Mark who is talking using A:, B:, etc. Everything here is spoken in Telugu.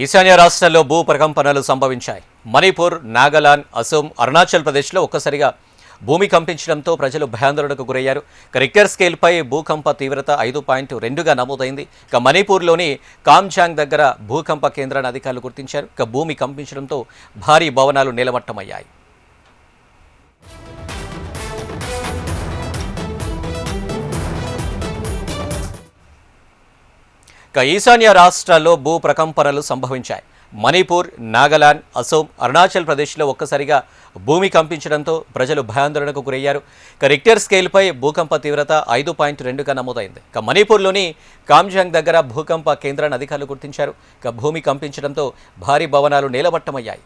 A: ఈశాన్య రాష్ట్రాల్లో భూ ప్రకంపనలు సంభవించాయి. మణిపూర్, నాగాలాండ్, అసోం, అరుణాచల్ ప్రదేశ్లో ఒక్కసారిగా భూమి కంపించడంతో ప్రజలు భయాందోళనకు గురయ్యారు. రిక్టర్ స్కేల్పై భూకంప తీవ్రత 5.2గా నమోదైంది. మణిపూర్లోని కామ్జాంగ్ దగ్గర భూకంప కేంద్రాన్ని అధికారులు గుర్తించారు. భూమి కంపించడంతో భారీ భవనాలు నేలమట్టమయ్యాయి. ఈశాన్య రాష్ట్రాల్లో భూ ప్రకంపనలు సంభవించాయి. మణిపూర్, నాగాలాండ్, అసోం, అరుణాచల్ ప్రదేశ్లో ఒక్కసారిగా భూమి కంపించడంతో ప్రజలు భయాందోళనకు గురయ్యారు. రిక్టర్ స్కేల్పై భూకంప తీవ్రత 5.2గా నమోదైంది. మణిపూర్లోని కామ్జాంగ్ దగ్గర భూకంప కేంద్రాన్ని అధికారులు గుర్తించారు. భూమి కంపించడంతో భారీ భవనాలు నేలమట్టమయ్యాయి.